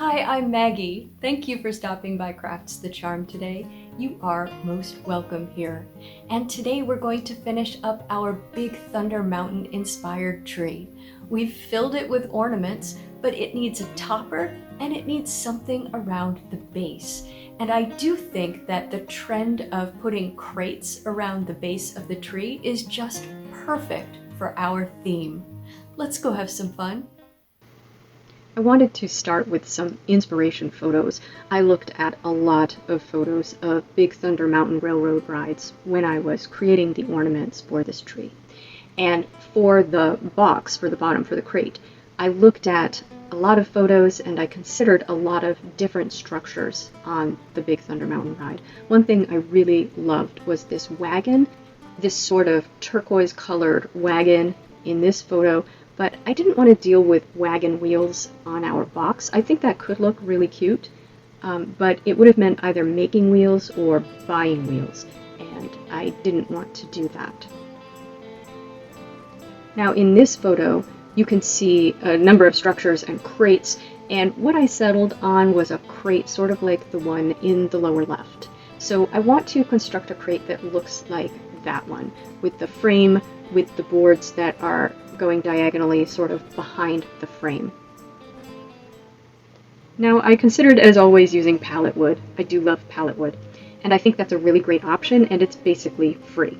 Hi, I'm Maggie. Thank you for stopping by Crafts the Charm today. You are most welcome here. And today we're going to finish up our Big Thunder Mountain inspired tree. We've filled it with ornaments, but it needs a topper and it needs something around the base. And I do think that the trend of putting crates around the base of the tree is just perfect for our theme. Let's go have some fun. I wanted to start with some inspiration photos. I looked at a lot of photos of Big Thunder Mountain Railroad rides when I was creating the ornaments for this tree. And for the box, for the bottom, for the crate, I looked at a lot of photos and I considered a lot of different structures on the Big Thunder Mountain ride. One thing I really loved was this wagon, this sort of turquoise colored wagon in this photo. But I didn't want to deal with wagon wheels on our box. I think that could look really cute, but it would have meant either making wheels or buying wheels, and I didn't want to do that. Now in this photo, you can see a number of structures and crates, and what I settled on was a crate sort of like the one in the lower left. So I want to construct a crate that looks like that one, with the frame, with the boards that are going diagonally sort of behind the frame. Now I considered, as always, using pallet wood. I do love pallet wood, and I think that's a really great option, and it's basically free.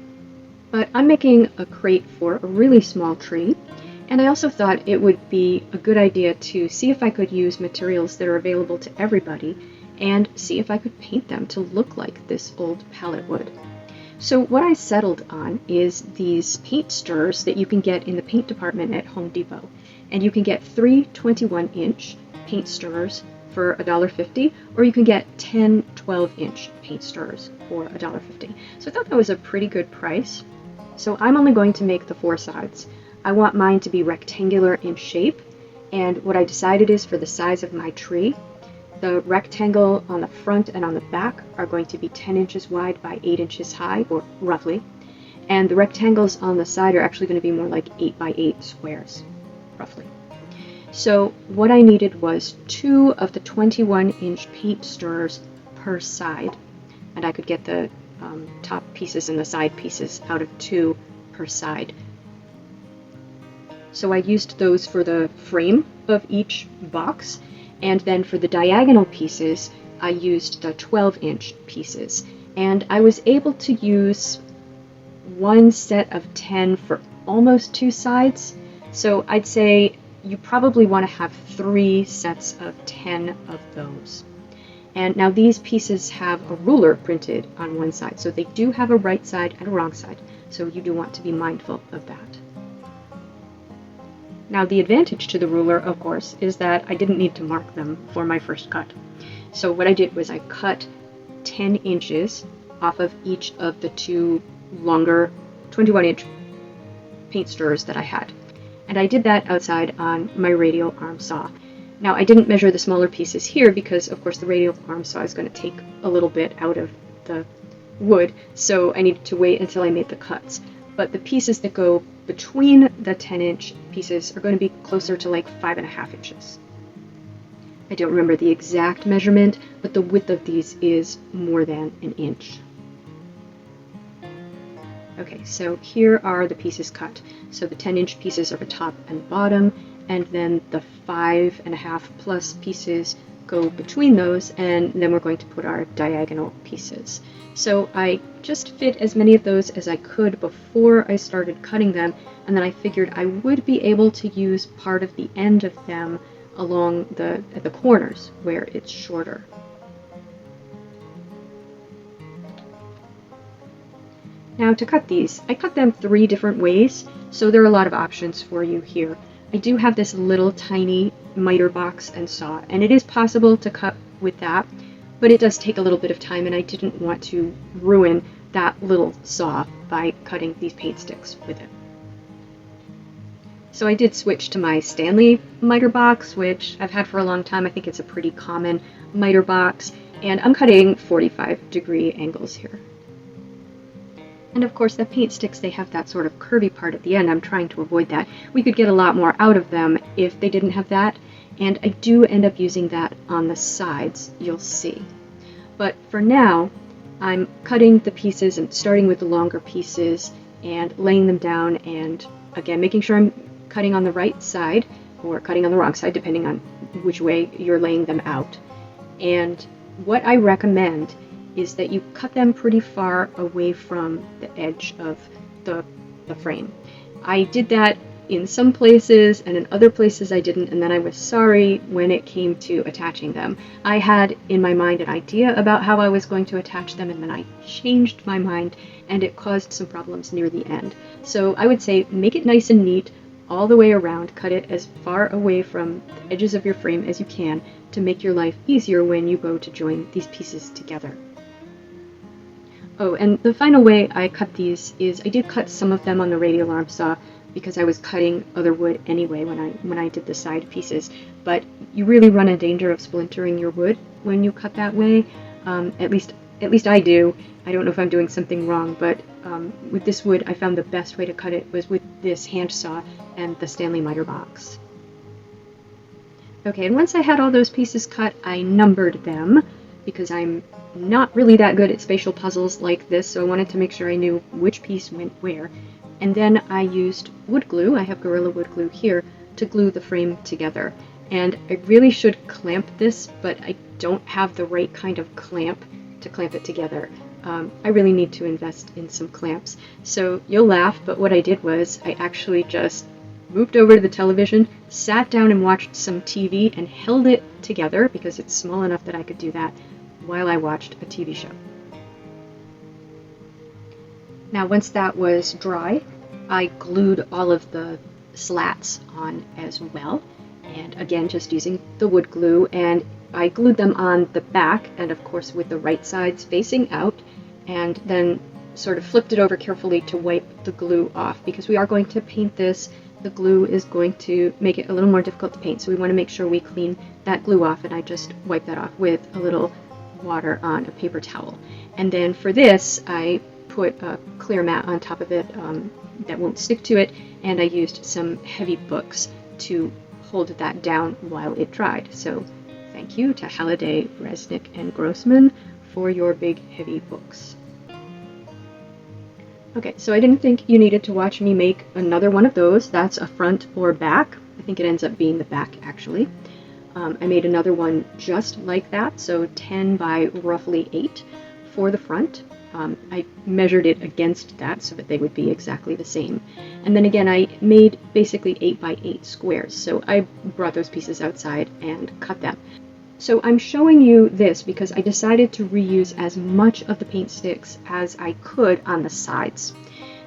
But I'm making a crate for a really small tree, and I also thought it would be a good idea to see if I could use materials that are available to everybody and see if I could paint them to look like this old pallet wood. So what I settled on is these paint stirrers that you can get in the paint department at Home Depot. And you can get 3 21-inch paint stirrers for $1.50, or you can get 10 12-inch paint stirrers for $1.50. So I thought that was a pretty good price. So I'm only going to make the 4 sides. I want mine to be rectangular in shape, and what I decided is for the size of my tree, the rectangle on the front and on the back are going to be 10 inches wide by 8 inches high, or roughly. And the rectangles on the side are actually going to be more like 8 by 8 squares, roughly. So what I needed was 2 of the 21-inch paint stirrers per side. And I could get the top pieces and the side pieces out of 2 per side. So I used those for the frame of each box. And then for the diagonal pieces, I used the 12-inch pieces. And I was able to use one set of 10 for almost 2 sides. So I'd say you probably want to have 3 sets of 10 of those. And now these pieces have a ruler printed on one side. So they do have a right side and a wrong side. So you do want to be mindful of that. Now the advantage to the ruler, of course, is that I didn't need to mark them for my first cut. So what I did was I cut 10 inches off of each of the 2 longer 21-inch paint stirrers that I had. And I did that outside on my radial arm saw. Now I didn't measure the smaller pieces here because, of course, the radial arm saw is going to take a little bit out of the wood, so I needed to wait until I made the cuts. But the pieces that go between the 10-inch pieces are going to be closer to like 5.5 inches. I don't remember the exact measurement, but the width of these is more than an inch. Okay, so here are the pieces cut. So the 10-inch pieces are the top and bottom, and then the 5.5 plus pieces go between those, and then we're going to put our diagonal pieces. So I just fit as many of those as I could before I started cutting them, and then I figured I would be able to use part of the end of them along at the corners where it's shorter. Now to cut these, I cut them 3 different ways, so there are a lot of options for you here. I do have this little tiny miter box and saw, and it is possible to cut with that, but it does take a little bit of time, and I didn't want to ruin that little saw by cutting these paint sticks with it. So I did switch to my Stanley miter box, which I've had for a long time. I think it's a pretty common miter box, and I'm cutting 45-degree angles here. And of course the paint sticks, they have that sort of curvy part at the end. I'm trying to avoid that. We could get a lot more out of them if they didn't have that. and I do end up using that on the sides, you'll see. But for now, I'm cutting the pieces and starting with the longer pieces and laying them down, and again making sure I'm cutting on the right side or cutting on the wrong side depending on which way you're laying them out. And what I recommend is that you cut them pretty far away from the edge of the frame. I did that in some places, and in other places I didn't, and then I was sorry when it came to attaching them. I had in my mind an idea about how I was going to attach them, and then I changed my mind, and it caused some problems near the end. So I would say make it nice and neat all the way around, cut it as far away from the edges of your frame as you can to make your life easier when you go to join these pieces together. Oh, and the final way I cut these is I did cut some of them on the radial arm saw because I was cutting other wood anyway when I did the side pieces, but you really run a danger of splintering your wood when you cut that way. At least I do. I don't know if I'm doing something wrong, but with this wood I found the best way to cut it was with this hand saw and the Stanley miter box. Okay, and once I had all those pieces cut, I numbered them because I'm not really that good at spatial puzzles like this, so I wanted to make sure I knew which piece went where. And then I used wood glue, I have Gorilla wood glue here, to glue the frame together. And I really should clamp this, but I don't have the right kind of clamp to clamp it together. I really need to invest in some clamps. So you'll laugh, but what I did was I actually just moved over to the television, sat down and watched some TV, and held it together, because it's small enough that I could do that, while I watched a TV show. Now once that was dry, I glued all of the slats on as well, and again just using the wood glue, and I glued them on the back and of course with the right sides facing out, and then sort of flipped it over carefully to wipe the glue off, because we are going to paint this. The glue is going to make it a little more difficult to paint, so we want to make sure we clean that glue off, and I just wiped that off with a little water on a paper towel. And then for this I put a clear mat on top of it that won't stick to it, and I used some heavy books to hold that down while it dried. So thank you to Halliday, Resnick, and Grossman for your big heavy books. Okay, so I didn't think you needed to watch me make another one of those. That's a front or back. I think it ends up being the back actually. I made another one just like that, so 10 by roughly 8 for the front. I measured it against that so that they would be exactly the same. And then again, I made basically 8 by 8 squares, so I brought those pieces outside and cut them. So I'm showing you this because I decided to reuse as much of the paint sticks as I could on the sides.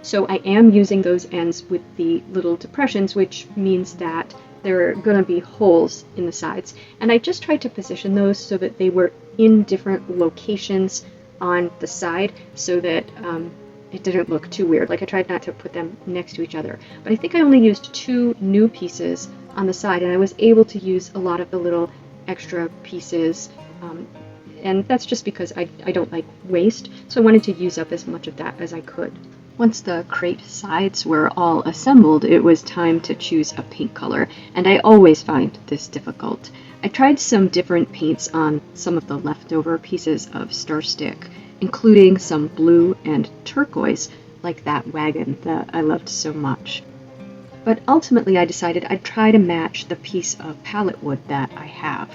So I am using those ends with the little depressions, which means that there are going to be holes in the sides. And I just tried to position those so that they were in different locations on the side so that it didn't look too weird. Like I tried not to put them next to each other. But I think I only used 2 new pieces on the side, and I was able to use a lot of the little extra pieces. And that's just because I don't like waste, so I wanted to use up as much of that as I could. Once the crate sides were all assembled, it was time to choose a paint color, and I always find this difficult. I tried some different paints on some of the leftover pieces of star stick, including some blue and turquoise, like that wagon that I loved so much. But ultimately I decided I'd try to match the piece of palette wood that I have.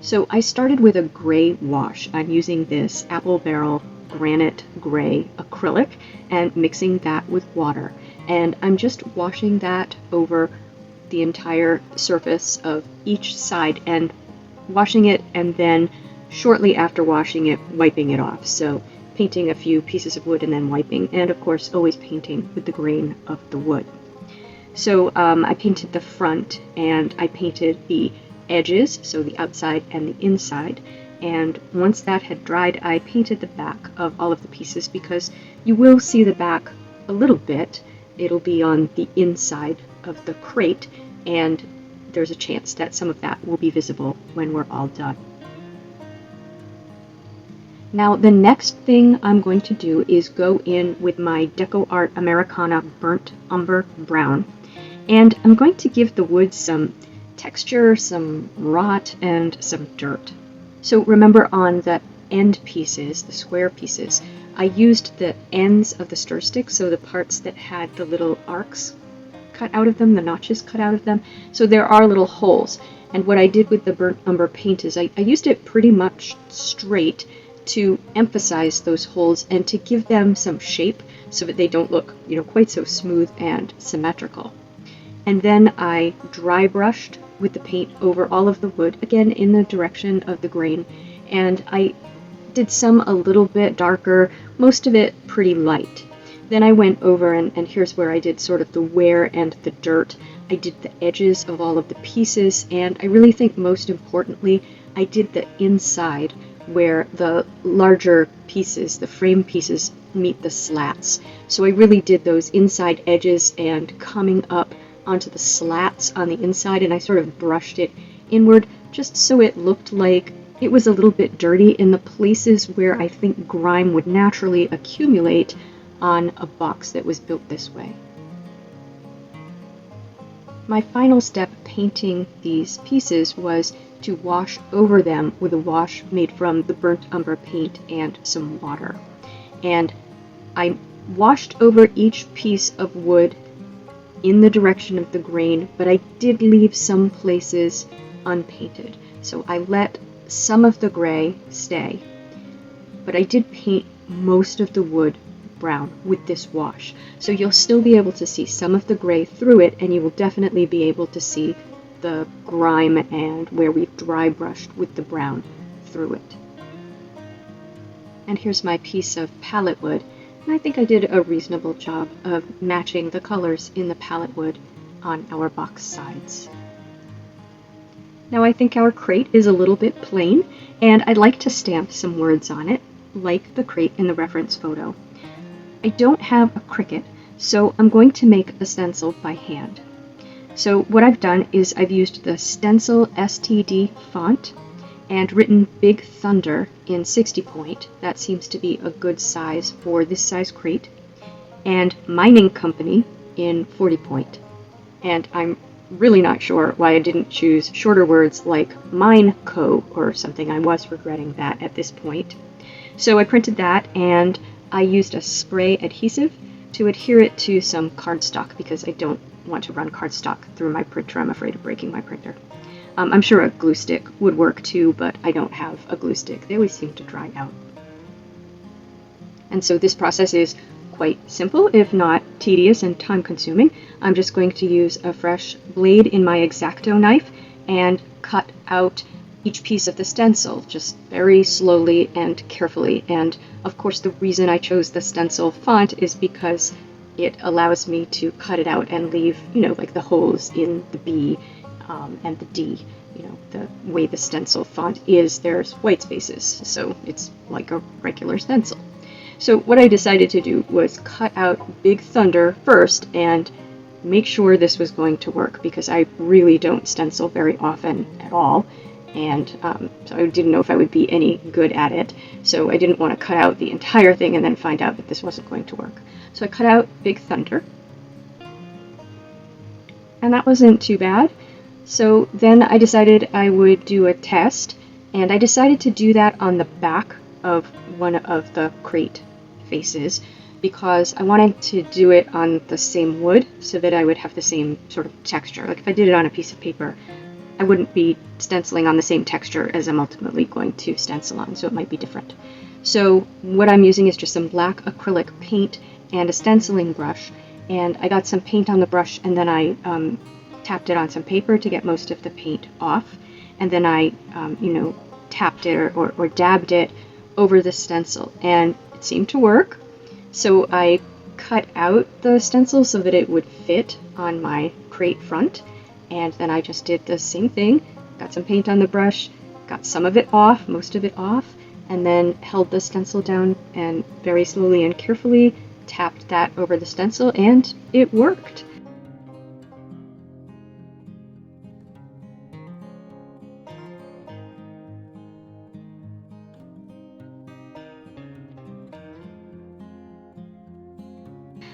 So I started with a gray wash. I'm using this Apple Barrel Granite Gray acrylic and mixing that with water. And I'm just washing that over the entire surface of each side and washing it, and then shortly after washing it, wiping it off. So painting a few pieces of wood and then wiping, and of course always painting with the grain of the wood. So I painted the front and I painted the edges, so the outside and the inside, and once that had dried I painted the back of all of the pieces, because you will see the back a little bit. It'll be on the inside of the crate, and there's a chance that some of that will be visible when we're all done. Now the next thing I'm going to do is go in with my Deco Art Americana Burnt Umber Brown, and I'm going to give the wood some texture, some rot, and some dirt. So remember on the end pieces, the square pieces, I used the ends of the stir stick, so the parts that had the little arcs cut out of them, the notches cut out of them, so there are little holes. And what I did with the burnt umber paint is I used it pretty much straight to emphasize those holes and to give them some shape so that they don't look, quite so smooth and symmetrical. And then I dry brushed with the paint over all of the wood, again in the direction of the grain, and I did some a little bit darker, most of it pretty light. Then I went over, and here's where I did sort of the wear and the dirt. I did the edges of all of the pieces, and I really think most importantly, I did the inside where the larger pieces, the frame pieces, meet the slats. So I really did those inside edges and coming up onto the slats on the inside, and I sort of brushed it inward just so it looked like it was a little bit dirty in the places where I think grime would naturally accumulate on a box that was built this way. My final step painting these pieces was to wash over them with a wash made from the burnt umber paint and some water. And I washed over each piece of wood in the direction of the grain, but I did leave some places unpainted. So I let some of the gray stay, but I did paint most of the wood brown with this wash. So you'll still be able to see some of the gray through it, and you will definitely be able to see the grime and where we've dry brushed with the brown through it. And here's my piece of palette wood, and I think I did a reasonable job of matching the colors in the palette wood on our box sides. Now I think our crate is a little bit plain, and I'd like to stamp some words on it, like the crate in the reference photo. I don't have a Cricut, so I'm going to make a stencil by hand. So what I've done is I've used the Stencil STD font and written Big Thunder in 60 point. That seems to be a good size for this size crate. And Mining Company in 40 point. And I'm really not sure why I didn't choose shorter words like Mine Co. or something. I was regretting that at this point. So I printed that, and I used a spray adhesive to adhere it to some cardstock because I don't want to run cardstock through my printer. I'm afraid of breaking my printer. I'm sure a glue stick would work too, but I don't have a glue stick. They always seem to dry out. And so this process is quite simple, if not tedious and time-consuming. I'm just going to use a fresh blade in my X-Acto knife and cut out each piece of the stencil, just very slowly and carefully. And of course the reason I chose the Stencil font is because it allows me to cut it out and leave, like the holes in the B and the D. The way the Stencil font is, there's white spaces, so it's like a regular stencil. So what I decided to do was cut out Big Thunder first and make sure this was going to work, because I really don't stencil very often at all, and so I didn't know if I would be any good at it, so I didn't want to cut out the entire thing and then find out that this wasn't going to work. So I cut out Big Thunder, and that wasn't too bad. So then I decided I would do a test, and I decided to do that on the back of one of the crate faces because I wanted to do it on the same wood so that I would have the same sort of texture. Like if I did it on a piece of paper, I wouldn't be stenciling on the same texture as I'm ultimately going to stencil on, so it might be different. So what I'm using is just some black acrylic paint and a stenciling brush, and I got some paint on the brush, and then I tapped it on some paper to get most of the paint off, and then I tapped it or dabbed it over the stencil, and it seemed to work. So I cut out the stencil so that it would fit on my crate front, and then I just did the same thing, got some paint on the brush, got some of it off, most of it off, and then held the stencil down and very slowly and carefully tapped that over the stencil, and it worked.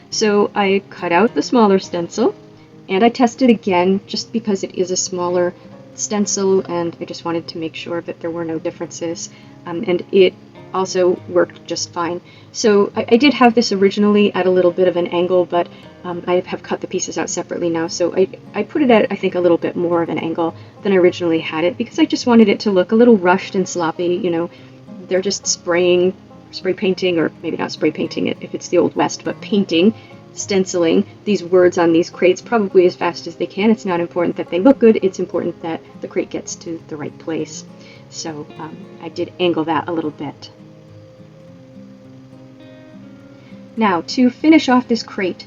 So I cut out the smaller stencil, And I tested again just because it is a smaller stencil, and I just wanted to make sure that there were no differences. And it also worked just fine. So I did have this originally at a little bit of an angle, but I have cut the pieces out separately now, so I put it at, I think, a little bit more of an angle than I originally had it, because I just wanted it to look a little rushed and sloppy. You know, they're just spray painting, or maybe not spray painting it if it's the Old West, but painting, stenciling these words on these crates probably as fast as they can. It's not important that they look good, it's important that the crate gets to the right place. So I did angle that a little bit. Now, to finish off this crate,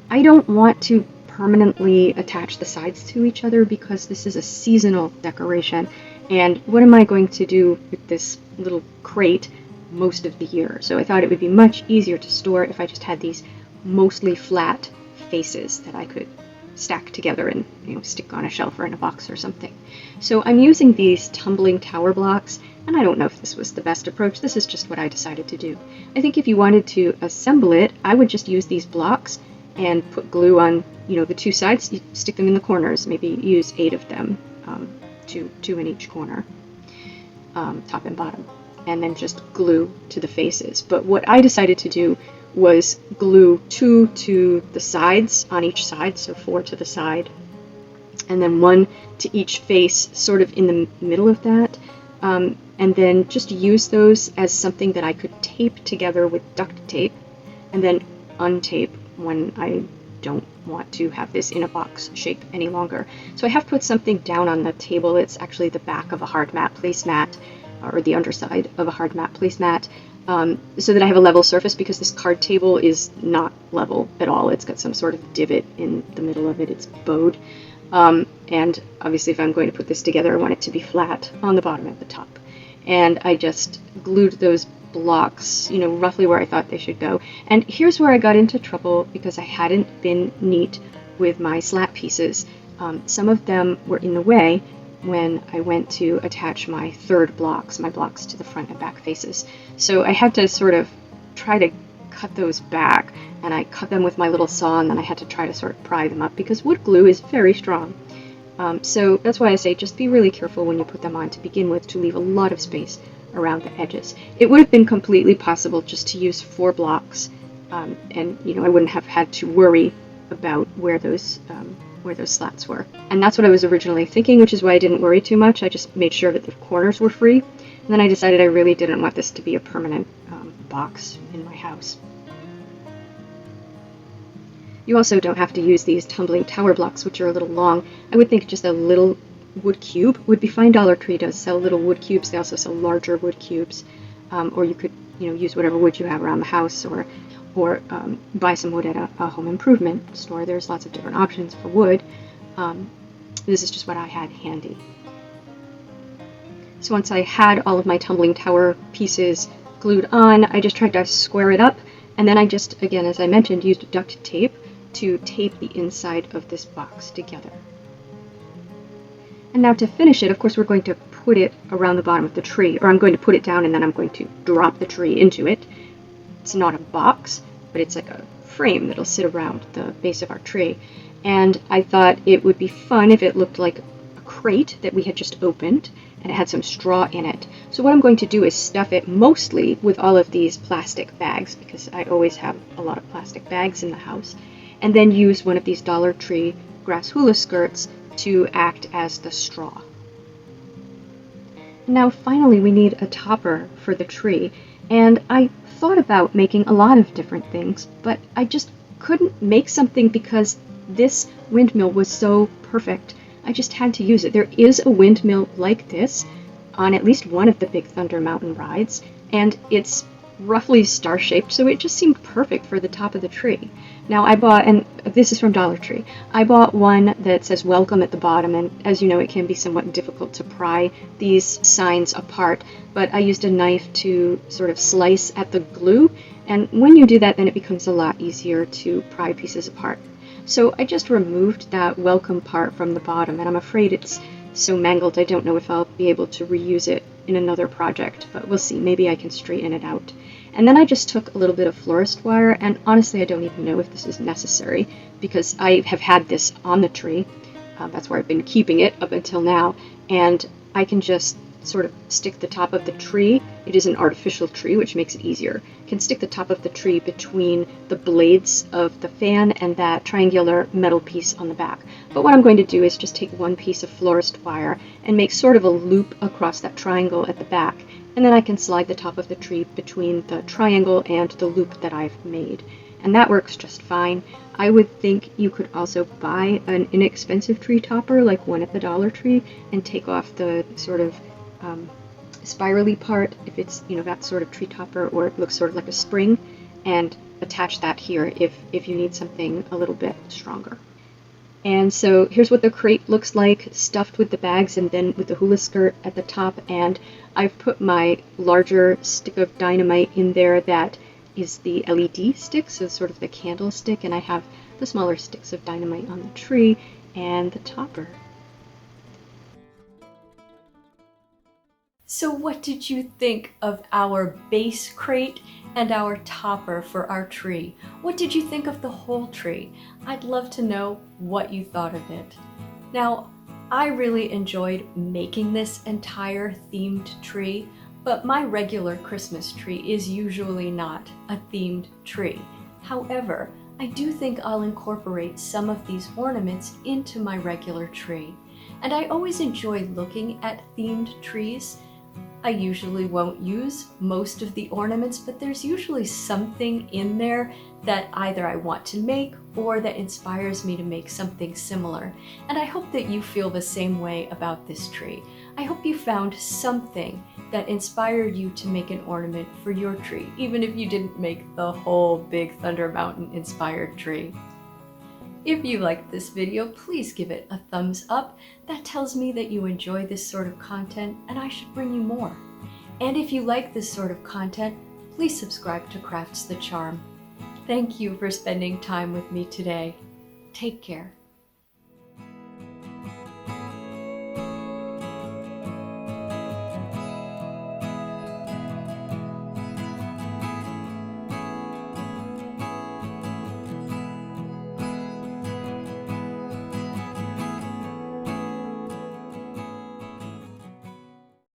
I don't want to permanently attach the sides to each other because this is a seasonal decoration. And what am I going to do with this little crate most of the year? So I thought it would be much easier to store if I just had these mostly flat faces that I could stack together and, you know, stick on a shelf or in a box or something. So I'm using these tumbling tower blocks, and I don't know if this was the best approach. This is just what I decided to do. I think if you wanted to assemble it, I would just use these blocks and put glue on, you know, the two sides. You stick them in the corners, maybe use 8 of them, two in each corner, top and bottom, and then just glue to the faces. But what I decided to do was glue 2 to the sides on each side, so 4 to the side, and then 1 to each face sort of in the middle of that, and then just use those as something that I could tape together with duct tape and then untape when I don't want to have this in a box shape any longer. So I have put something down on the table. It's actually the back of a hard mat placemat, or the underside of a hard mat placemat, so that I have a level surface, because this card table is not level at all. It's got some sort of divot in the middle of it. It's bowed. And obviously if I'm going to put this together, I want it to be flat on the bottom and the top. And I just glued those blocks, you know, roughly where I thought they should go. And here's where I got into trouble, because I hadn't been neat with my slat pieces. Some of them were in the way when I went to attach my third blocks, my blocks to the front and back faces. So I had to sort of try to cut those back, and I cut them with my little saw, and then I had to try to sort of pry them up because wood glue is very strong. So that's why I say just be really careful when you put them on to begin with, to leave a lot of space around the edges. It would have been completely possible just to use 4 blocks, and you know, I wouldn't have had to worry about where those slats were. And that's what I was originally thinking, which is why I didn't worry too much. I just made sure that the corners were free, and then I decided I really didn't want this to be a permanent box in my house. You also don't have to use these tumbling tower blocks, which are a little long. I would think just a little wood cube would be fine. Dollar Tree does sell little wood cubes. They also sell larger wood cubes, or you could, you know, use whatever wood you have around the house, or buy some wood at a home improvement store. There's lots of different options for wood. This is just what I had handy. So once I had all of my tumbling tower pieces glued on, I just tried to square it up, and then I just, again, as I mentioned, used duct tape to tape the inside of this box together. And now to finish it, of course, we're going to put it around the bottom of the tree, or I'm going to put it down and then I'm going to drop the tree into it. It's not a box, but it's like a frame that'll sit around the base of our tree. And I thought it would be fun if it looked like a crate that we had just opened, and it had some straw in it. So what I'm going to do is stuff it mostly with all of these plastic bags, because I always have a lot of plastic bags in the house, and then use one of these Dollar Tree grass hula skirts to act as the straw. Now finally we need a topper for the tree, and I thought about making a lot of different things, but I just couldn't make something because this windmill was so perfect. I just had to use it. There is a windmill like this on at least one of the Big Thunder Mountain rides, and it's roughly star-shaped, so it just seemed perfect for the top of the tree. Now I bought, and this is from Dollar Tree, I bought one that says welcome at the bottom, and as you know, it can be somewhat difficult to pry these signs apart, but I used a knife to sort of slice at the glue, and when you do that, then it becomes a lot easier to pry pieces apart. So I just removed that welcome part from the bottom, and I'm afraid it's so mangled I don't know if I'll be able to reuse it in another project, but we'll see. Maybe I can straighten it out. And then I just took a little bit of florist wire, and honestly I don't even know if this is necessary because I have had this on the tree. That's where I've been keeping it up until now, and I can just sort of stick the top of the tree. It is an artificial tree, which makes it easier. Can stick the top of the tree between the blades of the fan and that triangular metal piece on the back. But what I'm going to do is just take one piece of florist wire and make sort of a loop across that triangle at the back, and then I can slide the top of the tree between the triangle and the loop that I've made. And that works just fine. I would think you could also buy an inexpensive tree topper, like one at the Dollar Tree, and take off the sort of spirally part, if it's, you know, that sort of tree topper, or it looks sort of like a spring, and attach that here if you need something a little bit stronger. And so here's what the crate looks like, stuffed with the bags and then with the hula skirt at the top, and I've put my larger stick of dynamite in there that is the LED stick, so sort of the candle stick, and I have the smaller sticks of dynamite on the tree and the topper. So what did you think of our base crate and our topper for our tree? What did you think of the whole tree? I'd love to know what you thought of it. Now, I really enjoyed making this entire themed tree, but my regular Christmas tree is usually not a themed tree. However, I do think I'll incorporate some of these ornaments into my regular tree. And I always enjoy looking at themed trees. I usually won't use most of the ornaments, but there's usually something in there that either I want to make or that inspires me to make something similar. And I hope that you feel the same way about this tree. I hope you found something that inspired you to make an ornament for your tree, even if you didn't make the whole big Thunder Mountain inspired tree. If you liked this video, please give it a thumbs up. That tells me that you enjoy this sort of content and I should bring you more. And if you like this sort of content, please subscribe to Crafts the Charm. Thank you for spending time with me today. Take care.